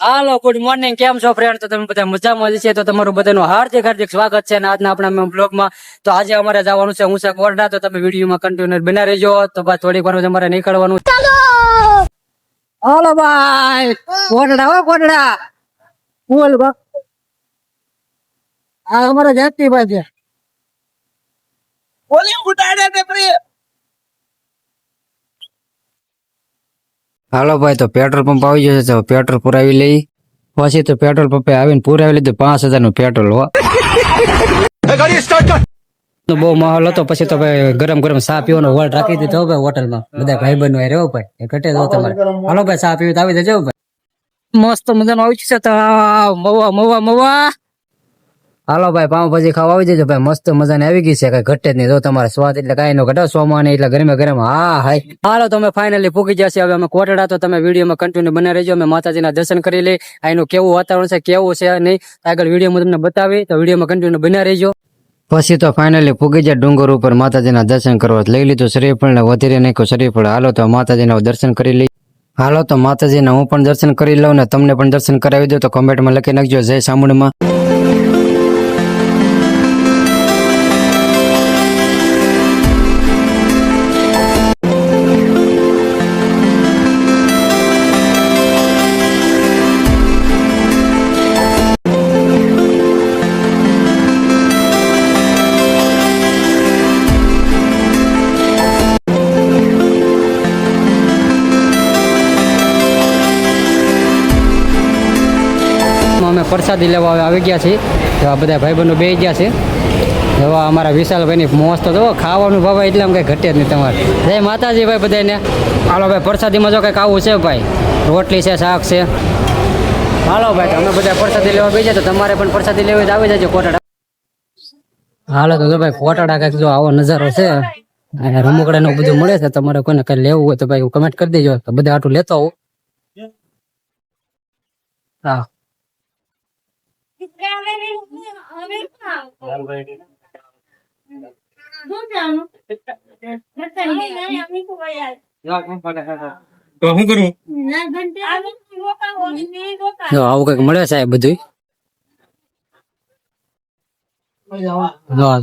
હાલો good morning, કેમ છો friend? તો તમે બધા મજામાં જ છે. તો તમારું બધાનું હાર્દિક હાર્દિક સ્વાગત છે આજના આપણા બ્લોગમાં. તો આજે અમારે જવાનું છે ઊંચા કોરડા, તો તમે વિડીયોમાં કન્ટિન્યુ બના રહેજો. તો બસ થોડીક વાર અમારે નીકળવાનું. હાલો ભાઈ, કોરડા હો કોરડા, બોલ બા. આ અમારા જાતિ ભાઈ છે. બોલી ઉડાડે તે પ્રિય. હાલો ભાઈ, તો પેટ્રોલ પંપ આવી જશે તો પેટ્રોલ પુરાવી લઈ. પછી તો પેટ્રોલ પંપે આવીને પુરાવી લીધું 5000 નું પેટ્રોલ. હો બહુ માહોલ હતો. પછી તો ભાઈ ગરમ ગરમ ચા પીવાનો વોલ્ટ રાખી દીધો ભાઈ હોટલમાં. બધા ભાઈ બહેનો રહ્યો ભાઈ, એ ઘટે જો તમારે. હાલો ભાઈ, ચા પીવી તો આવી જજો ભાઈ. મસ્ત મજાનો આવી છે તો મવા મવા મવા. હાલો ભાઈ, પાવભાજી ખાવા આવી જજો ભાઈ. મસ્ત મજાની આવી ગઈ છે, કઈ ઘટે જ નહીં. જો તમારે સ્વાદ એટલે કઈ નો ઘટો, સોમાં નહીં એટલે ગરમે ગરમ. હા હાય, હાલો તમે ફાઇનલી પૂકી જશે હવે અમે કોટડા. તો તમે વિડીયોમાં કન્ટિન્યુ બના રહેજો. અમે માતાજીના દર્શન કરી લઈ. અહીંનું કેવું વાતાવરણ છે, કેવું છે નહીં, આગળ વિડીયોમાં તમને બતાવી. તો વિડીયોમાં કન્ટિન્યુ બના રહેજો. પછી તો ફાઇનલી પૂગી જાય ડુંગર ઉપર માતાજીના દર્શન કરવા. લઈ લીધું શ્રીફળ ને વધીરે નાખ્યું શ્રીફળ. હાલો તો માતાજીના દર્શન કરી લઈ. હાલો તો માતાજીના હું પણ દર્શન કરી લઉં ને તમને પણ દર્શન કરાવી દો. તો કમેન્ટમાં લખી નાખજો જય સામુંડમાં. અમે પ્રસાદી લેવા આવી ગયા છીએ. તો આ બધા ભાઈબંધો બે ગયા છે. એવા અમારા વિશાલભાઈની મસ્ત તો ખાવાનું ભાવે એટલે આમ કંઈ ઘટે જ નહીં તમારે. જય માતાજી ભાઈ બધાને. હાલો ભાઈ, પ્રસાદીમાં જો કંઈક આવું છે ભાઈ, રોટલી છે, શાક છે. હાલો ભાઈ, અમે બધા પ્રસાદી લેવા બે જાય. તો તમારે પણ પ્રસાદી લેવી તો આવી જજો કોટડા. હાલો તો જો ભાઈ, કોટડા કંઈક જો આવો નજારો છે. અને રમકડાનું બધું મળે છે. તમારે કોઈને કંઈ લેવું હોય તો ભાઈ કમેન્ટ કરી દેજો. તો બધા આટલું લેતો આવું. હા આવું કઈક મળે સાહેબ બધું.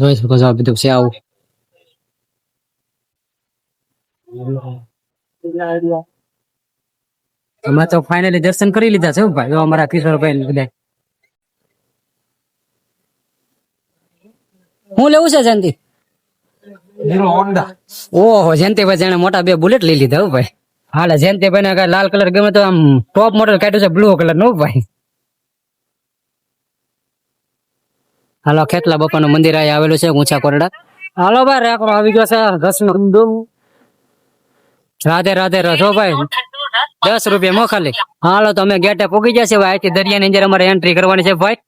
જોઈ શકો છો બધું છે આવું. અમે તો ફાઇનલી દર્શન કરી લીધા છે ભાઈ. અમારા કિશોરભાઈ બધા. હું લેવું છે જયંતિ? ઓહો, જયંતિભાઈ જાણે મોટા બે બુલેટ લઈ લીધા હો ભાઈ. હાલે જયંતિભાઈ ને કઈ લાલ કલર ગમે તો આમ ટોપ મોડલ કાઢ્યું છે બ્લુ કલર નું ભાઈ. હાલો, ખેતલા બાપા નું મંદિર અહીં આવેલું છે ઊંચા કોરડા. હાલો ભાઈ, રેકડો આવી ગયો છે. રાધે રાધે રસો ભાઈ, 10 રૂપિયા મો ખાલી. હાલો તો અમે ગેટે પોગી જશે ભાઈ. અહીંથી દરિયાની અંદર અમારે એન્ટ્રી કરવાની છે ભાઈ.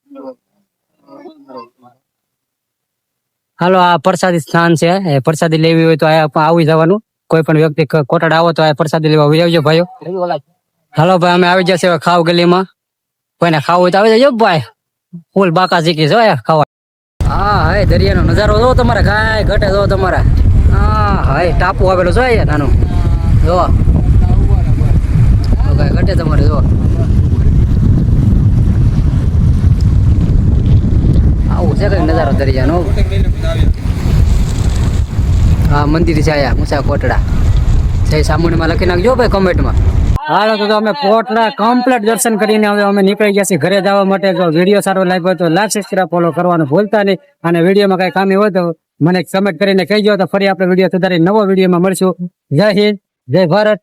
હાલો, આ પ્રસાદી સ્થાન છે. એ પ્રસાદી લેવી હોય તો આવી જવાનું. કોઈ પણ વ્યક્તિ કોટડા આવો તો આ પ્રસાદી લેવા આવી આવજો ભાઈઓ. હાલો ભાઈ, અમે આવી જશે ખાવ ગલીમાં. કોઈને ખાવું હોય તો આવી જજો ભાઈ. ફૂલ બાકા શીખી છો ખાવા. હા હાય, દરિયાનો નજારો જો તમારે, કાંઈ ઘટે જો તમારે. હા હાય, ટાપુ આવેલો છો અહીંયા નાનું. જો કાંઈ ઘટે તમારે. જો આવું છે કઈ નજારો દરિયાનો. હા, મંદિર છે આયા ઊંચા કોટડા. જય સામુંડમાં લખી નાખજો ભાઈ કમેન્ટમાં. હાલો તો અમે કોટડા કમ્પ્લીટ દર્શન કરીને હવે અમે નીકળી ગયા છીએ ઘરે જવા માટે. જો વિડીયો સારો લાગ્યો તો લાઈક સબસ્ક્રાઇબ ફોલો કરવાનું ભૂલતા નહીં. અને વિડીયોમાં કઈ ખામી હોય તો મને કમેન્ટ કરીને કહેજો. તો ફરી આપણે વિડીયો સુધારી નવો વિડીયોમાં મળશું. જય હિન્દ, જય ભારત.